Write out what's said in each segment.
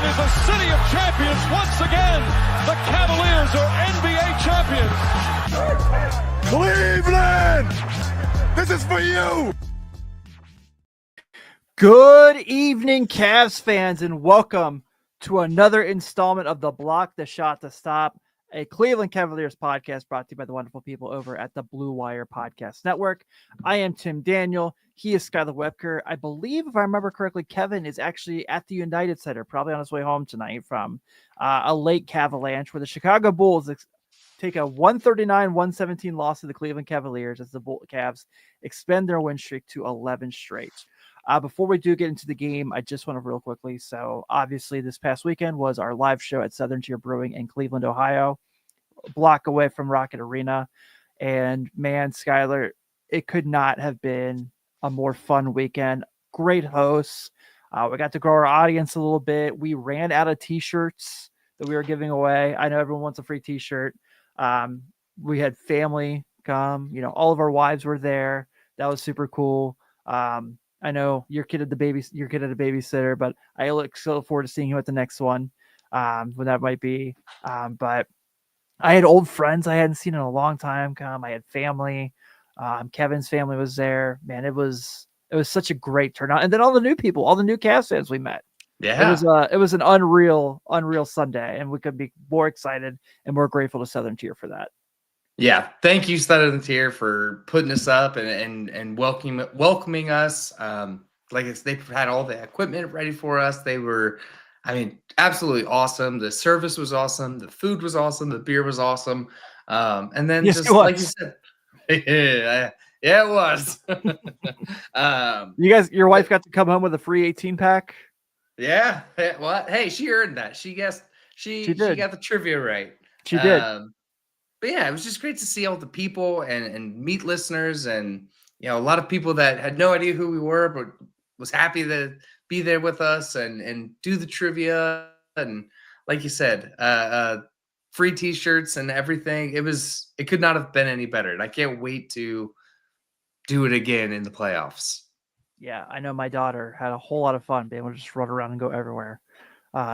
Cleveland is a city of champions once again. The Cavaliers are NBA champions. Cleveland, this is for you. Good evening, Cavs fans, and welcome to another installment of the Block the Shot to Stop, a Cleveland Cavaliers podcast brought to you by the wonderful people over at the Blue Wire Podcast Network. I am Tim Daniel. He is Skylar Webker. I believe, if I remember correctly, Kevin is actually at the United Center, probably on his way home tonight from a late Cavalanche, where the Chicago Bulls take a 139-117 loss to the Cleveland Cavaliers as the Cavs expend their win streak to 11 straight. Before we do get into the game, I just want to real quickly. So obviously this past weekend was our live show at Southern Tier Brewing in Cleveland, Ohio, a block away from Rocket Arena. And man, Skylar, it could not have been a more fun weekend. Great hosts. We got to grow our audience a little bit. We ran out of t-shirts that we were giving away. I know everyone wants a free t-shirt. We had family come, all of our wives were there. That was super cool. I know your kid had a babysitter, but I look so forward to seeing you at the next one, when that might be. But I had old friends I hadn't seen in a long time come. I had family. Kevin's family was there. Man, it was such a great turnout. And then all the new people, all the new Cavs fans we met. Yeah, it was an unreal Sunday, and we could be more excited and more grateful to Southern Tier for that. Yeah, thank you, Southern Tier, for putting us up and welcoming us. They had all the equipment ready for us. They were, absolutely awesome. The service was awesome. The food was awesome. The beer was awesome. And then yes, just like you said, yeah, it was. Your wife got to come home with a free 18-pack. Yeah. What? Hey, she earned that. She guessed. She got the trivia right. She did. But yeah, it was just great to see all the people and meet listeners and, a lot of people that had no idea who we were, but was happy to be there with us and do the trivia. And like you said, free t-shirts and everything. It could not have been any better. And I can't wait to do it again in the playoffs. Yeah, I know my daughter had a whole lot of fun being able to just run around and go everywhere.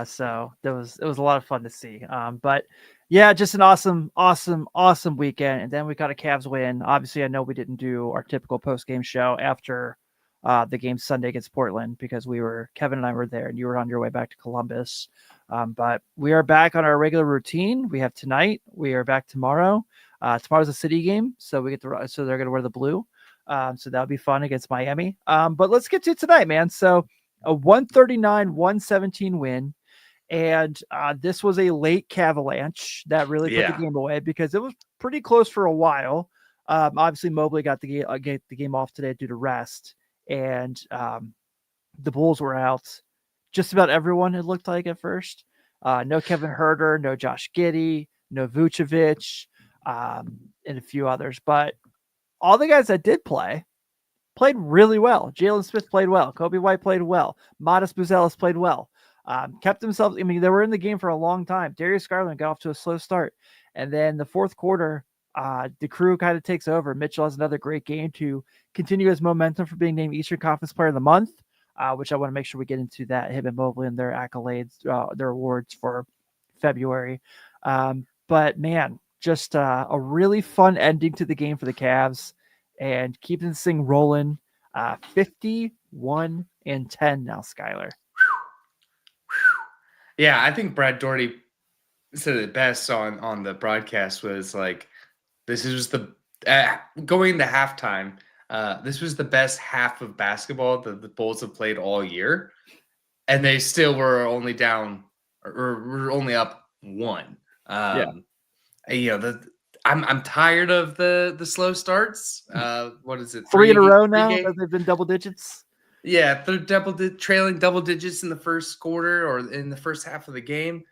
So it was a lot of fun to see. But yeah, just an awesome weekend. And then we got a Cavs win. Obviously, I know we didn't do our typical post-game show after the game Sunday against Portland because Kevin and I were there and you were on your way back to Columbus. But we are back on our regular routine. We have tonight. We are back tomorrow. Tomorrow's a city game, so they're going to wear the blue. So that'll be fun against Miami. But let's get to tonight, man. So a 139-117 win. And this was a late Cavalanche that really put the game away because it was pretty close for a while. Obviously, Mobley got the game off today due to rest. And the Bulls were out. Just about everyone, it looked like at first. No Kevin Huerter, no Josh Giddey, no Vucevic, and a few others. But all the guys that did played really well. Jalen Smith played well. Kobe White played well. Modest Buzelis played well. Kept themselves. They were in the game for a long time. Darius Garland got off to a slow start. And then the fourth quarter, the crew kind of takes over. Mitchell has another great game to continue his momentum for being named Eastern Conference Player of the Month, which I want to make sure we get into that. Him and Mobley and their accolades, their awards for February. But man, just a really fun ending to the game for the Cavs and keeping this thing rolling. 51-10 now, Skylar. Yeah, I think Brad Daugherty said it best on the broadcast was like, this is the going into halftime. This was the best half of basketball that the Bulls have played all year, and they still were only down or were only up one. I'm tired of the slow starts. What is it? Three in a row now that they've been double digits. Yeah, they're trailing double digits in the first quarter or in the first half of the game.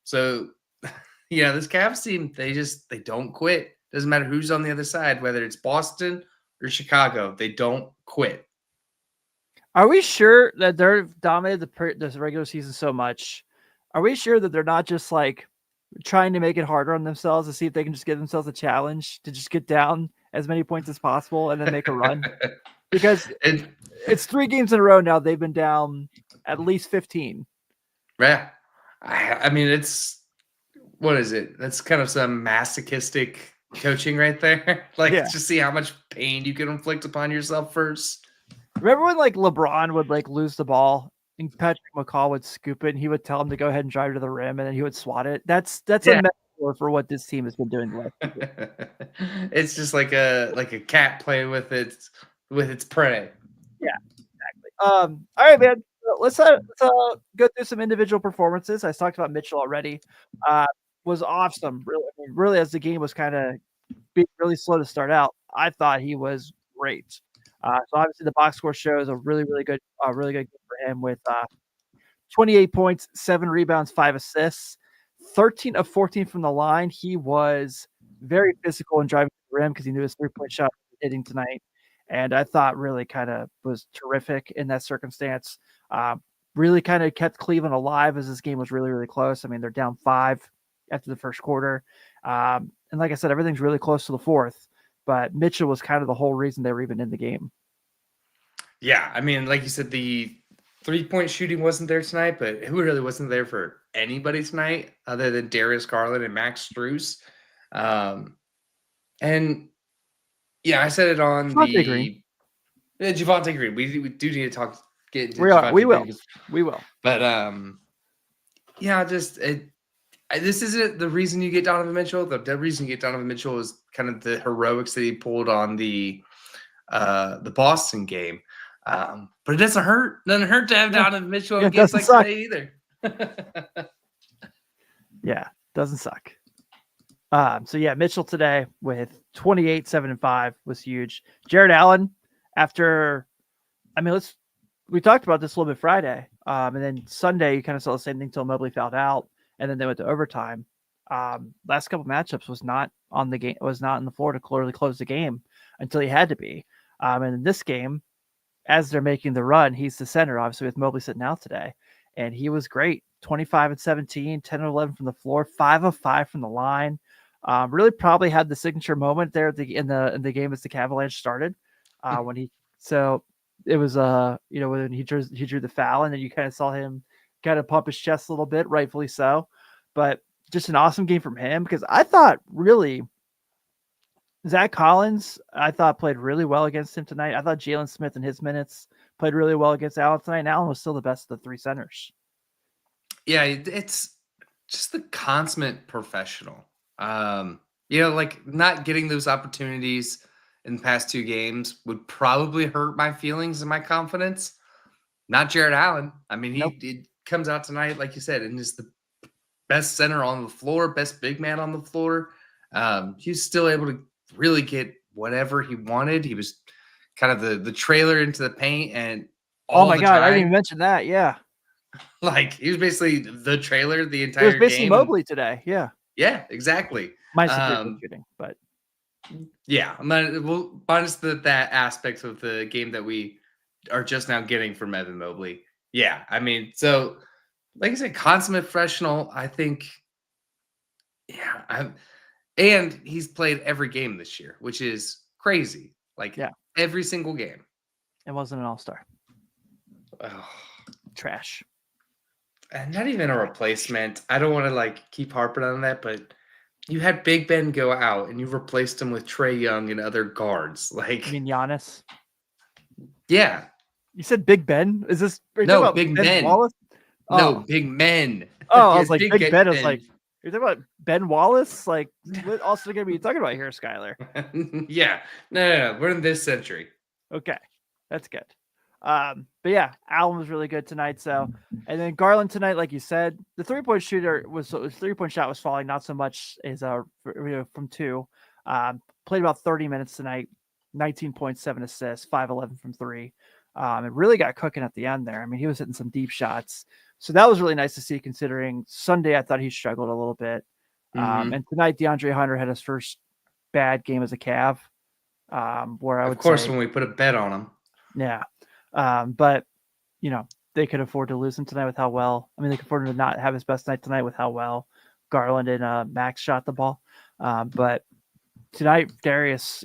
So this Cavs team, they don't quit. Doesn't matter who's on the other side, whether it's Boston or Chicago, they don't quit. Are we sure that they've dominated this regular season so much? Are we sure that they're not just like trying to make it harder on themselves to see if they can just give themselves a challenge to just get down as many points as possible and then make a run? Because it's 3 games in a row now. They've been down at least 15. Yeah. I mean, what is it? That's kind of some masochistic coaching right there. Like, Yeah. just see how much pain you can inflict upon yourself first. Remember when like LeBron would like lose the ball and Patrick McCall would scoop it and he would tell him to go ahead and drive to the rim and then he would swat it? That's a Yeah. metaphor for what this team has been doing the last few years. It's just like a cat playing with its prey. All right, man. Let's go through some individual performances. I talked about Mitchell already. Was awesome. Really, I mean, really, as the game was kind of being really slow to start out, I thought he was great. So obviously, the box score shows a really good game for him with 28 points, 7 rebounds, 5 assists, 13 of 14 from the line. He was very physical and driving to the rim because he knew his 3-point shot was hitting tonight. And I thought really kind of was terrific in that circumstance. Really kind of kept Cleveland alive as this game was really close. I mean, they're down 5 after the first quarter. And like I said, everything's really close to the fourth. But Mitchell was kind of the whole reason they were even in the game. Yeah, I mean, like you said, the 3-point shooting wasn't there tonight, but who really wasn't there for anybody tonight other than Darius Garland and Max Strus. And yeah, I said it on Javonte Green. Javonte Green. We do need to get into We Javonte Green. We will. But yeah, this isn't the reason you get Donovan Mitchell. The reason you get Donovan Mitchell is kind of the heroics that he pulled on the Boston game. But it doesn't hurt. Doesn't hurt to have Donovan Mitchell in games like today either. Yeah, doesn't suck. So yeah, Mitchell today with 28, 7, and 5 was huge. Jared Allen, we talked about this a little bit Friday. And then Sunday, you kind of saw the same thing until Mobley fouled out, and then they went to overtime. Last couple matchups was not on the game, was not on the floor to clearly close the game until he had to be. And in this game, as they're making the run, he's the center, obviously, with Mobley sitting out today. And he was great. 25 and 17, 10 and 11 from the floor, 5 of 5 from the line. Really probably had the signature moment there in the game as the Avalanche started. When it was when he drew the foul, and then you kind of saw him kind of pump his chest a little bit, rightfully so. But just an awesome game from him, because I thought really Zach Collins, played really well against him tonight. I thought Jalen Smith in his minutes played really well against Allen tonight. And Allen was still the best of the 3 centers. Yeah, it's just the consummate professional. Like not getting those opportunities in the past 2 games would probably hurt my feelings and my confidence. Not Jared Allen. I mean, he comes out tonight, like you said, and is the best center on the floor, best big man on the floor. He's still able to really get whatever he wanted. He was kind of the trailer into the paint, and oh my God, I didn't even mention that. Yeah. Like, he was basically the trailer the entire game. It was basically Mobley today. Yeah. Yeah, exactly. Minus shooting, but yeah, minus that aspect of the game that we are just now getting from Evan Mobley. Yeah, I mean, so like I said, consummate professional. I think, and he's played every game this year, which is crazy. Like, every single game. It wasn't an all-star. Oh. Trash. And not even a replacement. I don't want to keep harping on that, but you had Big Ben go out and you replaced him with Trae Young and other guards. You mean Giannis? Yeah. You said Big Ben? Is this no Big Ben Wallace? Oh. No, Big Men. Oh, I was like Big Ben. I was like, you're talking about Ben Wallace? Like, what else are you talking about here, Skyler? Yeah. No. We're in this century. Okay. That's good. But yeah, Allen was really good tonight. So, and then Garland tonight, like you said, the 3-point shooter was 3-point shot was falling, not so much as from 2. Played about 30 minutes tonight, 19 points, 7 assists, 5-11 from 3. It really got cooking at the end there. I mean, he was hitting some deep shots, so that was really nice to see. Considering Sunday, I thought he struggled a little bit, and tonight DeAndre Hunter had his first bad game as a Cav. Where I would, of course, say, when we put a bet on him, yeah. But they could afford to lose him tonight with how well. I mean, they could afford to not have his best night tonight with how well Garland and Max shot the ball. But tonight, Darius,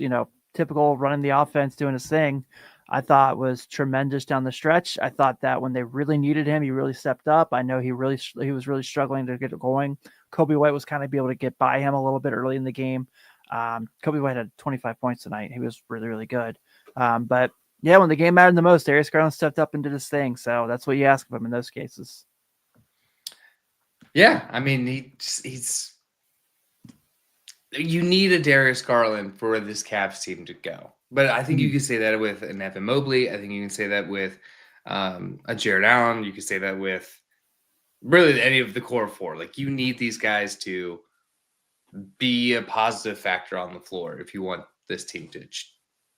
typical running the offense, doing his thing. I thought was tremendous down the stretch. I thought that when they really needed him, he really stepped up. I know he was really struggling to get it going. Kobe White was kind of able to get by him a little bit early in the game. Kobe White had 25 points tonight. He was really, really good. But yeah, when the game mattered the most, Darius Garland stepped up and did his thing. So that's what you ask of him in those cases. Yeah, I mean, he's you need a Darius Garland for this Cavs team to go. But I think you can say that with an Evan Mobley. I think you can say that with a Jared Allen. You can say that with really any of the core four. Like, you need these guys to be a positive factor on the floor if you want this team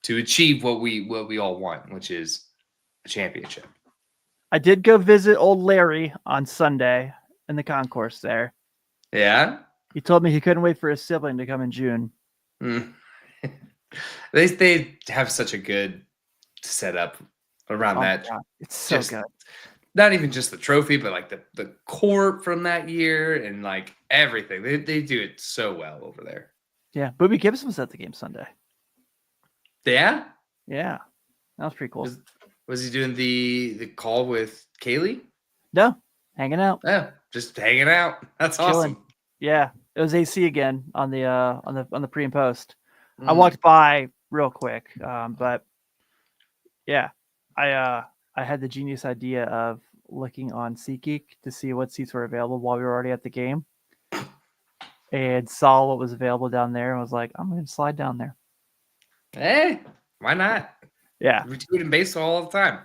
to achieve what we all want, which is a championship. I did go visit old Larry on Sunday in the concourse there. Yeah? He told me he couldn't wait for his sibling to come in June. Mm. They have such a good setup around that. God. It's so Just good. Not even just the trophy, but like the court from that year and like everything. They do it so well over there. Yeah, Booby Gibson was at the game Sunday. Yeah? Yeah, that was pretty cool. Was he doing the call with Kaylee? No, hanging out. Yeah, just hanging out. That's Chilling. awesome. Yeah, it was AC again on the pre and post. I Mhm. walked by real quick, but yeah, I had the genius idea of looking on SeatGeek to see what seats were available while we were already at the game, and saw what was available down there, and was like, I'm going to slide down there. Hey, why not? Yeah, We do it in baseball all the time.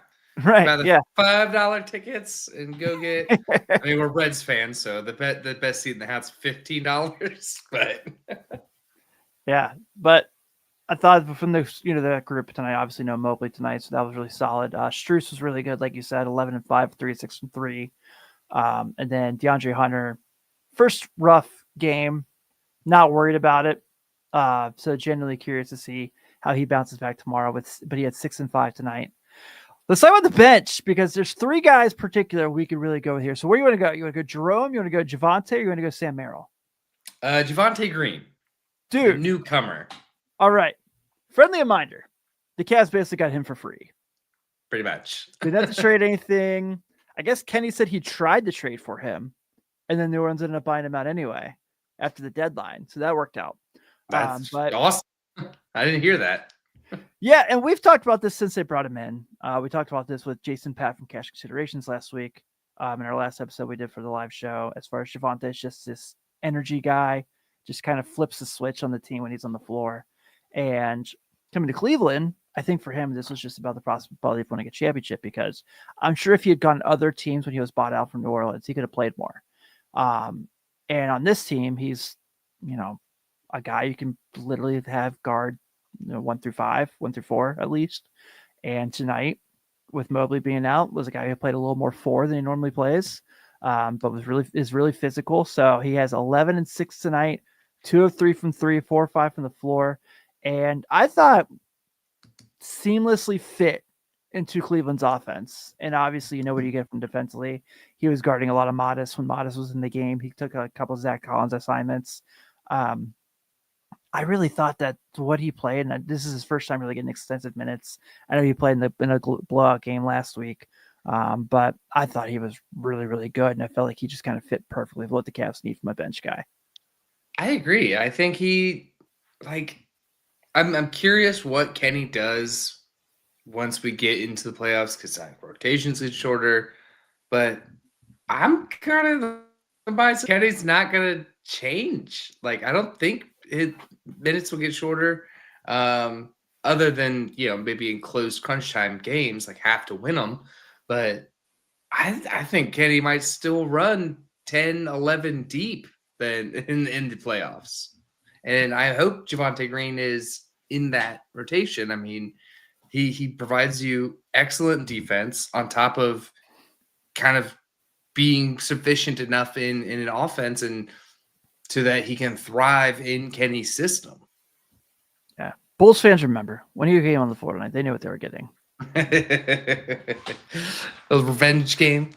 right. Buy the Yeah, $5 tickets and go get. I mean, we're Reds fans, so the best seat in the house $15. But yeah, but I thought from the that group tonight, obviously no Mobley tonight, so that was really solid. Strus was really good, like you said, 11-5, 3-6-3, and then DeAndre Hunter, first rough game, not worried about it. So genuinely curious to see how he bounces back tomorrow. But he had 6 and 5 tonight. Let's talk about the bench because there's 3 guys particular we could really go with here. So where you want to go? You want to go Jerome? You want to go Javonte? Or you want to go Sam Merrill? Javonte Green, Dude, newcomer, all right. Friendly reminder: the Cavs basically got him for free. pretty much. They didn't have to trade anything. I guess Kenny said he tried to trade for him, and then New Orleans ended up buying him out anyway after the deadline. So that worked out. That's But awesome. I didn't hear that. yeah, and we've talked about this since they brought him in. We talked about this with Jason Pat from Cash Considerations last week. In our last episode we did for the live show. As far as Javonte, it's just this energy guy, just kind of flips the switch on the team when he's on the floor. And coming to Cleveland, I think for him, this was just about the possibility of winning a championship because I'm sure if he had gone to other teams when he was bought out from New Orleans, he could have played more. And on this team, he's, a guy you can literally have guard 1 through 5, 1 through 4 at least. And tonight, with Mobley being out, was a guy who played a little more 4 than he normally plays, but is really physical. So he has 11 and 6 tonight, 2 of 3 from 3, 4 or 5 from the floor. And I thought seamlessly fit into Cleveland's offense. And obviously, what you get from defensively. He was guarding a lot of Modest when Modest was in the game. He took a couple of Zach Collins assignments. I really thought that what he played, and this is his first time really getting extensive minutes. I know he played in a blowout game last week, but I thought he was really, really good. And I felt like he just kind of fit perfectly with what the Cavs need from a bench guy. I agree. I think I'm curious what Kenny does once we get into the playoffs because rotations get shorter. But I'm kind of biased. Kenny's not going to change. I don't think his minutes will get shorter. Other than maybe in close crunch time games, have to win them. But I think Kenny might still run 10, 11 deep than in the playoffs. And I hope Javonte Green is in that rotation. I mean, he provides you excellent defense on top of kind of being sufficient enough in an offense and so that he can thrive in Kenny's system. Yeah. Bulls fans remember when he came on the floor tonight, they knew what they were getting. A revenge game.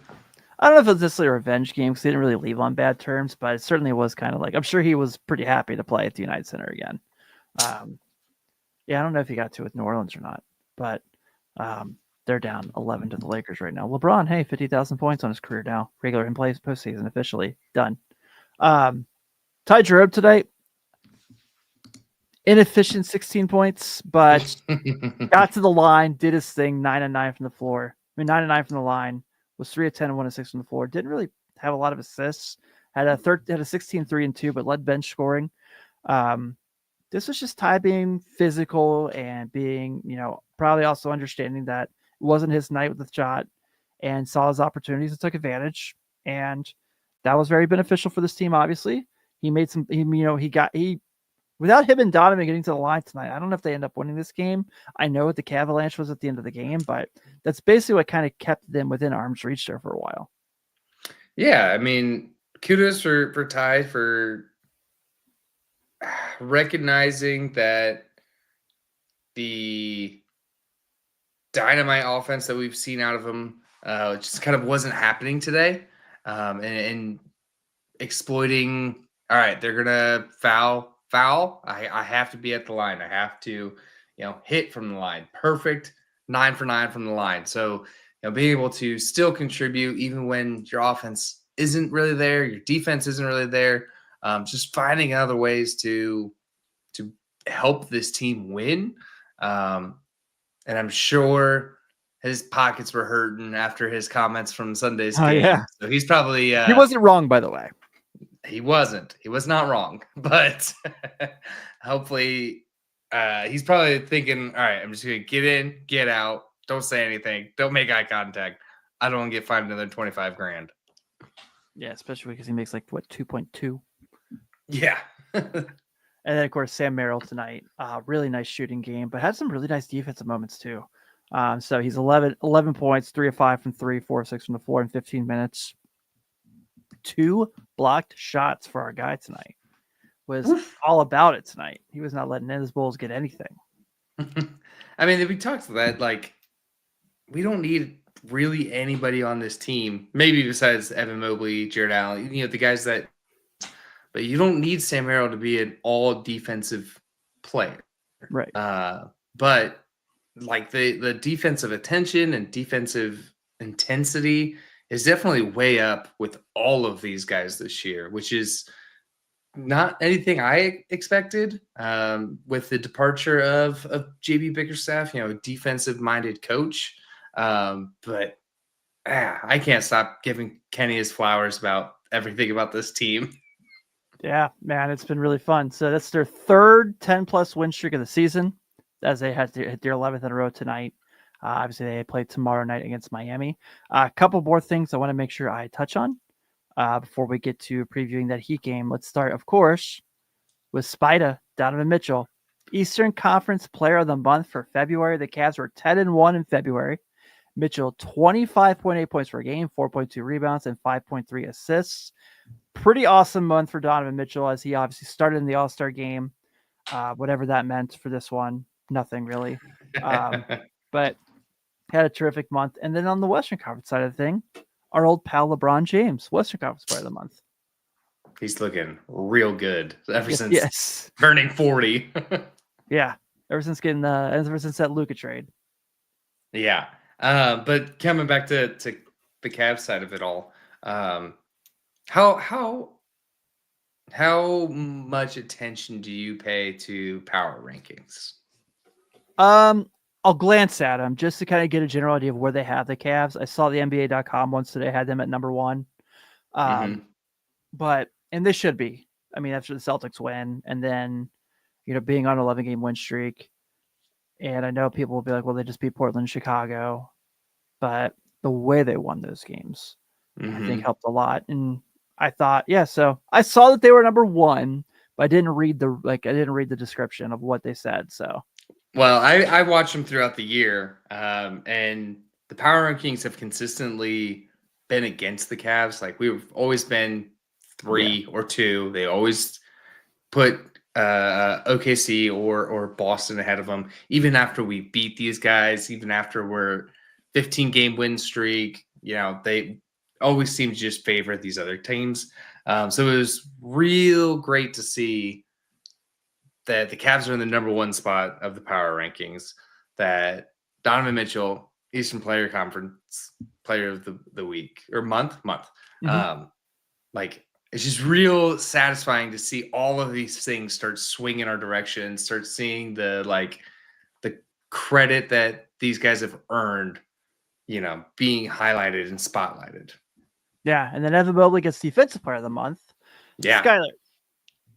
I don't know if it was necessarily a revenge game because they didn't really leave on bad terms, but it certainly was kind of I'm sure he was pretty happy to play at the United Center again. Yeah, I don't know if he got to with New Orleans or not, but They're down 11 to the Lakers right now. LeBron, hey, 50,000 points on his career now. Regular and plays postseason officially done. Ty Jerome tonight, inefficient 16 points, but got to the line, did his thing, 9 and 9 from the floor. 9 and 9 from the line, was 3 of 10 and 1 of 6 from the floor. Didn't really have a lot of assists. Had a 16, 3 and 2, but led bench scoring. This was just Ty being physical and being, probably also understanding that it wasn't his night with the shot and saw his opportunities and took advantage. And that was very beneficial for this team. Obviously, he made some, without him and Donovan getting to the line tonight, I don't know if they end up winning this game. I know what the Cavalanche was at the end of the game, but that's basically what kind of kept them within arm's reach there for a while. Yeah, I mean, kudos for Ty for recognizing that the dynamite offense that we've seen out of him just kind of wasn't happening today, and exploiting. All right, they're gonna foul. I have to be at the line. I have to, hit from the line. Perfect 9 for 9 from the line. So, being able to still contribute even when your offense isn't really there, your defense isn't really there. Just finding other ways to help this team win. And I'm sure his pockets were hurting after his comments from Sunday's game. Yeah. So he's probably he wasn't wrong, by the way. He wasn't. He was not wrong. But hopefully he's probably thinking, all right, I'm just going to get in, get out. Don't say anything. Don't make eye contact. I don't want to get fined another $25,000. Yeah, especially because he makes 2.2. Yeah. And then, of course, Sam Merrill tonight. Really nice shooting game, but had some really nice defensive moments too. So he's 11 points, 3 of 5 from 3, 4 of 6 from the floor in 15 minutes. 2 blocked shots for our guy tonight. Was all about it tonight. He was not letting his Bulls get anything. I mean, we talked about that, we don't need really anybody on this team, maybe besides Evan Mobley, Jared Allen, the guys that, but you don't need Sam Merrill to be an all defensive player. Right. But the defensive attention and defensive intensity is definitely way up with all of these guys this year, which is not anything I expected with the departure of JB Bickerstaff, defensive minded coach. But I can't stop giving Kenny his flowers about everything about this team. Yeah, man, it's been really fun. So that's their third 10-plus win streak of the season, as they had to hit their 11th in a row tonight. Obviously, they play tomorrow night against Miami. A couple more things I want to make sure I touch on before we get to previewing that Heat game. Let's start, of course, with Spida, Donovan Mitchell. Eastern Conference Player of the Month for February. The Cavs were 10-1 in February. Mitchell, 25.8 points per game, 4.2 rebounds, and 5.3 assists. Pretty awesome month for Donovan Mitchell, as he obviously started in the All-Star game. Whatever that meant for this one, nothing really. But had a terrific month. And then on the Western Conference side of the thing, our old pal LeBron James, Western Conference Player of the Month. He's looking real good ever since turning 40. Yeah, ever since that Luka trade. Yeah. But coming back to the Cavs side of it all, how much attention do you pay to power rankings? I'll glance at them just to kind of get a general idea of where they have the Cavs. I saw the NBA.com once today had them at number 1. But they should be. I mean, after the Celtics win and then, being on an 11-game win streak. And I know people will be like, well, they just beat Portland and Chicago. But the way they won those games, I think helped a lot. And I thought, so I saw that they were number 1, but I didn't read the description of what they said. So, well, I watched them throughout the year, and the power rankings have consistently been against the Cavs. We've always been 3 or 2. They always put OKC or Boston ahead of them, even after we beat these guys, even after we're 15-game win streak. They always seem to just favor these other teams. So it was real great to see that the Cavs are in the number 1 spot of the power rankings, that Donovan Mitchell, Eastern Player Conference Player of the Week or month. Like it's just real satisfying to see all of these things start swinging our direction, start seeing the credit that these guys have earned, being highlighted and spotlighted. Yeah, and then Evan Mobley gets Defensive Player of the Month. Yeah. Skylar,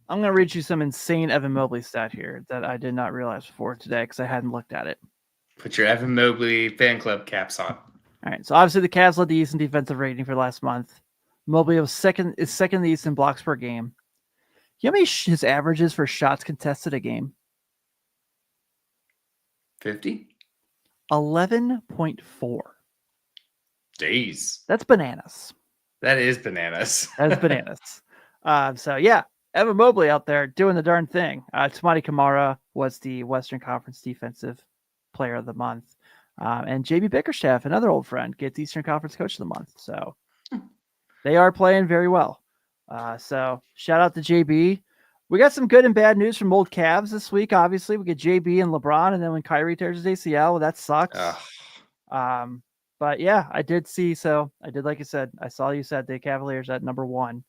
I'm going to read you some insane Evan Mobley stat here that I did not realize before today because I hadn't looked at it. Put your Evan Mobley fan club caps on. All right, so obviously the Cavs led the East in defensive rating for last month. Mobley is second in the East in blocks per game. You know how many his averages for shots contested a game? 50? 11.4. Jeez. That's bananas. That is bananas. That's bananas. So yeah, Evan Mobley out there doing the darn thing. Tamati Kamara was the Western Conference Defensive Player of the Month. And JB Bickerstaff, another old friend, gets Eastern Conference Coach of the Month. So they are playing very well. So shout out to JB. We got some good and bad news from old Cavs this week. Obviously, we get JB and LeBron, and then when Kyrie tears his ACL, well, that sucks. But yeah, I did see. So I did, like you said, I saw you said the Cavaliers at number 1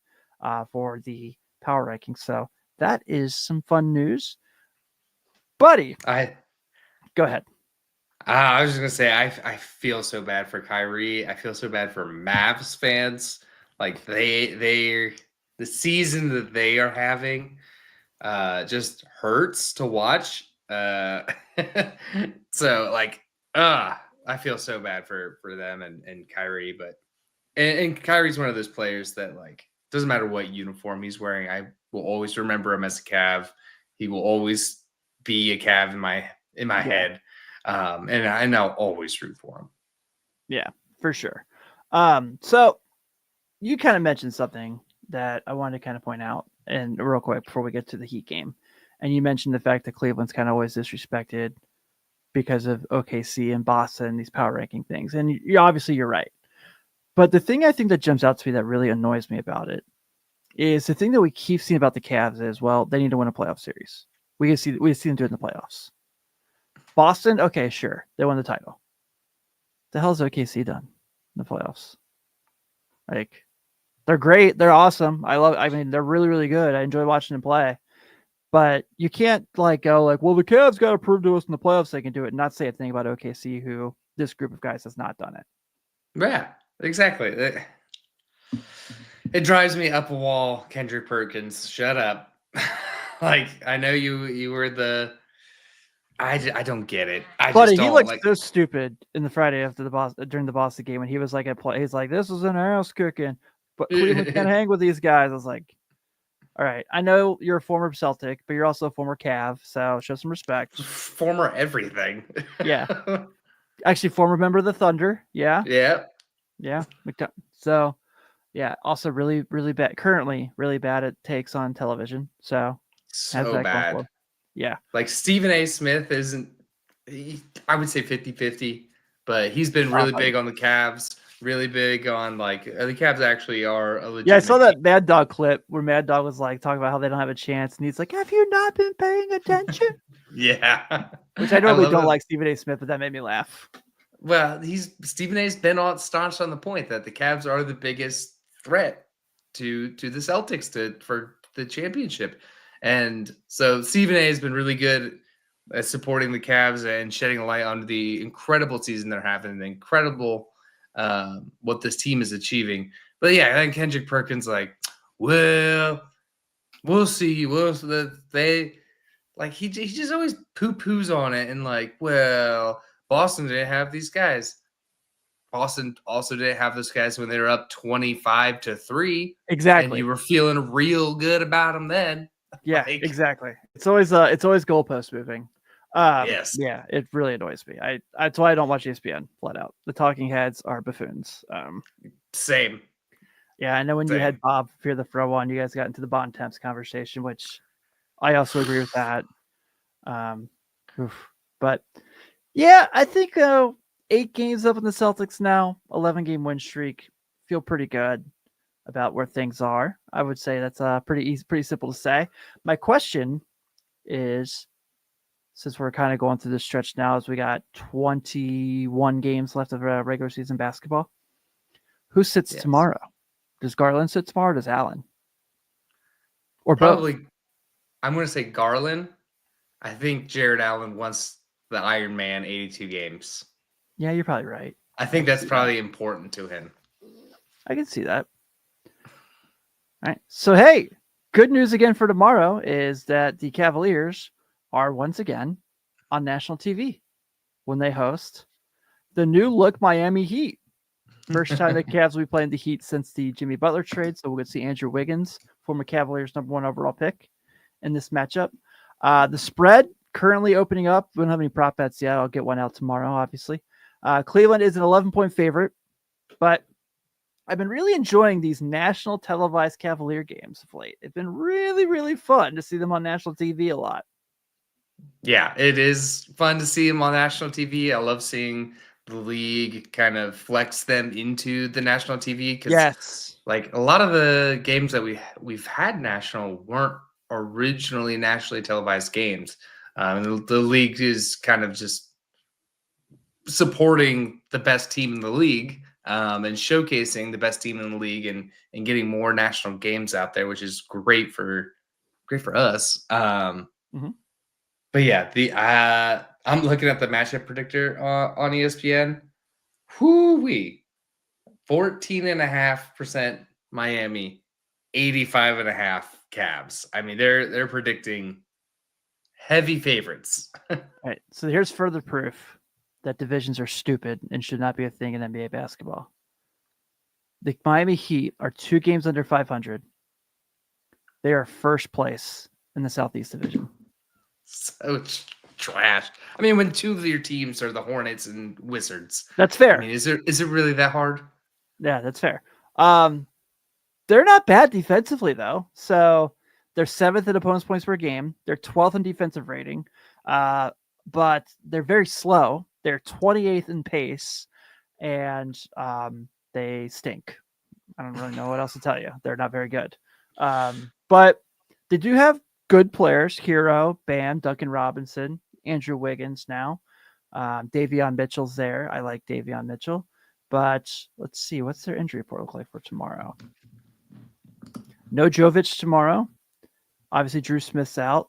for the power rankings. So that is some fun news. Buddy, go ahead. I was just gonna say I feel so bad for Kyrie. I feel so bad for Mavs fans. Like the season that they are having just hurts to watch. So like I feel so bad for them and Kyrie, but and Kyrie's one of those players that like doesn't matter what uniform he's wearing, I will always remember him as a Cav. He will always be a Cav in my head. And I'll always root for him. Yeah, for sure. So you kind of mentioned something that I wanted to kind of point out and real quick before we get to the Heat game. And you mentioned the fact that Cleveland's kind of always disrespected because of OKC and Boston, these power ranking things. And obviously you're right. But the thing I think that jumps out to me that really annoys me about it is the thing that we keep seeing about the Cavs is, well, they need to win a playoff series. We see them do it in the playoffs. Boston, okay, sure. They won the title. The hell is OKC done in the playoffs? Like, they're great. They're awesome. I mean, they're really, really good. I enjoy watching them play. But you can't go well, the Cavs got to prove to us in the playoffs they can do it and not say a thing about OKC, who this group of guys has not done it. Yeah, exactly. It drives me up a wall, Kendrick Perkins. Shut up. Like, I know you were the... I don't get it. Buddy, he looked so stupid in the Friday after during the Boston game when he was like at play. He's like, "This was an ass cooking," but Cleveland can't hang with these guys. I was like, "All right, I know you're a former Celtic, but you're also a former Cav, so show some respect." Former everything. Yeah, actually, former member of the Thunder. Yeah. So, yeah, also really, really bad. Currently, really bad at takes on television. So bad. Yeah. Like Stephen A. Smith I would say 50-50, but he's been really big on the Cavs, really big on the Cavs actually are a legit. Yeah, I saw that Mad Dog clip where Mad Dog was like talking about how they don't have a chance. And he's like, "Have you not been paying attention?" Yeah. Which I normally don't like Stephen A. Smith, but that made me laugh. Well, Stephen A's been staunch on the point that the Cavs are the biggest threat to the Celtics for the championship. And so Stephen A has been really good at supporting the Cavs and shedding a light on the incredible season they're having, the incredible what this team is achieving. But yeah, I think Kendrick Perkins well, we'll see. He just always poo-poos on it and well, Boston didn't have these guys. Boston also didn't have those guys when they were up 25-3. Exactly. And you were feeling real good about them then. Yeah, exactly. It's always goalpost moving. Yes. Yeah, it really annoys me. That's why I don't watch ESPN flat out. The talking heads are buffoons. Same. Yeah, I know when you had Bob Fear the Throw on, you guys got into the Bon Temps conversation, which I also agree with that. But yeah, I think 8 games up in the Celtics now, 11-game win streak. Feel pretty good about where things are. I would say that's pretty easy, pretty simple to say. My question is, since we're kind of going through this stretch now, as we got 21 games left of regular season basketball. Who sits Yes. tomorrow? Does Garland sit tomorrow? Or does Allen? Or both? Probably, I'm going to say Garland. I think Jared Allen wants the Iron Man 82 games. Yeah, you're probably right. I think can that's see probably important to him. I can see that. All right. So, hey, good news again for tomorrow is that the Cavaliers are once again on national TV when they host the new look Miami Heat. First time the Cavs will be playing the Heat since the Jimmy Butler trade. So we'll get to see Andrew Wiggins, former Cavaliers #1 overall pick, in this matchup. The spread currently opening up. We don't have any prop bets yet. I'll get one out tomorrow, obviously. Cleveland is an 11-point favorite, but I've been really enjoying these national televised Cavalier games of late. It's been really, really fun to see them on national TV a lot. Yeah, it is fun to see him on national TV. I love seeing the league kind of flex them into the national TV because, Yes. like, a lot of the games that we've had national weren't originally nationally televised games. The league is kind of just supporting the best team in the league and showcasing the best team in the league and getting more national games out there, which is great for us. But yeah, I'm looking at the matchup predictor on ESPN. Whoo-wee. 14.5% Miami, 85.5 Cavs. I mean, they're predicting heavy favorites. All right. So here's further proof that divisions are stupid and should not be a thing in NBA basketball. The Miami Heat are 2 games under 500. They are first place in the Southeast Division. So trash. I mean, when 2 of your teams are the Hornets and Wizards. That's fair. I mean, is it really that hard? Yeah, that's fair. They're not bad defensively, though. So they're 7th in opponents' points per game. They're 12th in defensive rating. But they're very slow. They're 28th in pace, and they stink. I don't really know what else to tell you. They're not very good. But they do have good players: Hero, Bam, Duncan Robinson, Andrew Wiggins now. Davion Mitchell's there. I like Davion Mitchell. But let's see, what's their injury report look like for tomorrow? No Jovic tomorrow. Obviously, Drew Smith's out.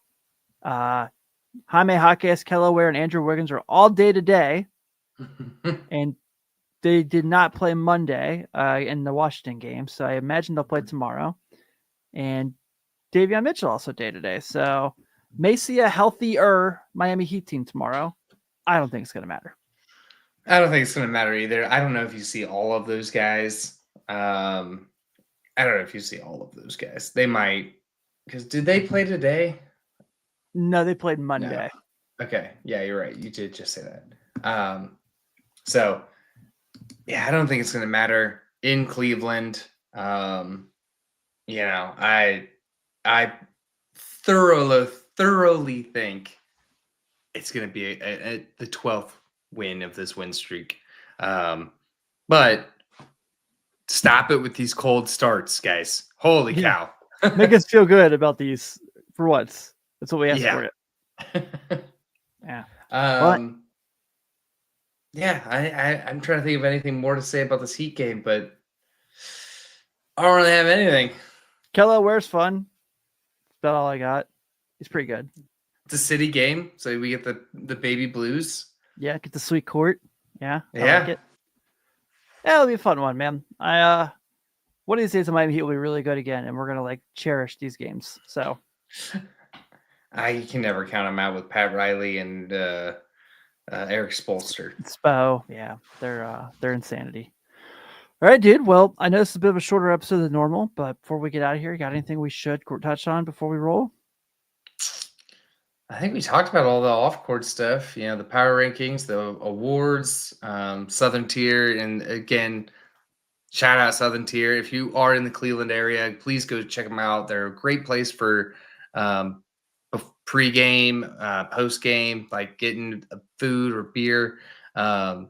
Jaime Jaquez, Kelly Ware, and Andrew Wiggins are all day-to-day. And they did not play Monday in the Washington game, so I imagine they'll play tomorrow. And Davion Mitchell also day-to-day. So may see a healthier Miami Heat team tomorrow. I don't think it's going to matter. I don't think it's going to matter either. I don't know if you see all of those guys. I don't know if you see all of those guys. They might. Because did they play today? No, they played Monday. No. Okay. Yeah, you're right. You did just say that. So, yeah, I don't think it's going to matter in Cleveland. I thoroughly think it's going to be the 12th win of this win streak. But stop it with these cold starts, guys. Holy cow. Make us feel good about these for once. That's what we asked for it. Yeah. I'm trying to think of anything more to say about this Heat game, but I don't really have anything. Kello Ware's fun. That's about all I got. He's pretty good. It's a city game, so we get the baby blues. Yeah, get the sweet court. Yeah. I Yeah. like it. Yeah, it'll be a fun one, man. One of these days, the Miami Heat will be really good again, and we're gonna cherish these games. So I can never count them out with Pat Riley and Eric Spoelstra. Spo, yeah, they're insanity. All right, dude. Well, I know this is a bit of a shorter episode than normal, but before we get out of here, got anything we should touch on before we roll? I think we talked about all the off-court stuff. The power rankings, the awards, Southern Tier, and again, shout out Southern Tier. If you are in the Cleveland area, please go check them out. They're a great place for pre-game, post-game, like getting food or beer. The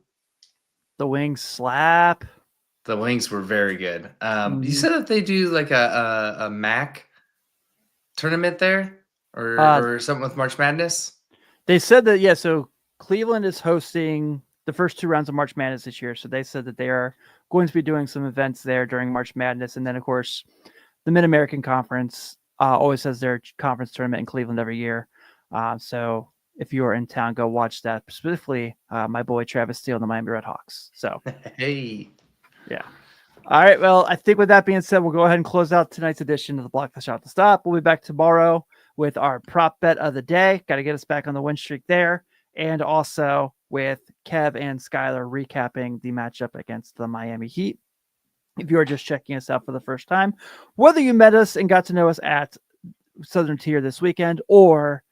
wings slap. The wings were very good. You said that they do like a MAC tournament there, or something with March Madness. They said that, yeah, so Cleveland is hosting the first 2 rounds of March Madness this year. So they said that they are going to be doing some events there during March Madness. And then, of course, the Mid-American Conference always has their conference tournament in Cleveland every year. So if you are in town, go watch that. Specifically, my boy Travis Steele and the Miami Redhawks. So, Hey. yeah. All right. Well, I think with that being said, we'll go ahead and close out tonight's edition of the Block the Shot to Stop. We'll be back tomorrow with our prop bet of the day. Got to get us back on the win streak there. And also with Kev and Skylar recapping the matchup against the Miami Heat. If you are just checking us out for the first time, whether you met us and got to know us at Southern Tier this weekend, or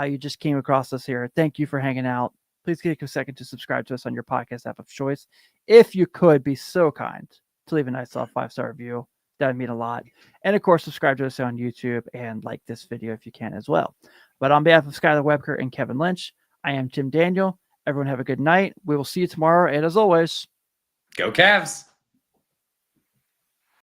you just came across us here, thank you for hanging out. Please take a second to subscribe to us on your podcast app of choice. If you could be so kind to leave a nice little 5-star review, that would mean a lot. And of course, subscribe to us on YouTube and like this video if you can as well. But on behalf of Skylar Webker and Kevin Lynch, I am Tim Daniel. Everyone have a good night. We will see you tomorrow. And as always, Go Cavs.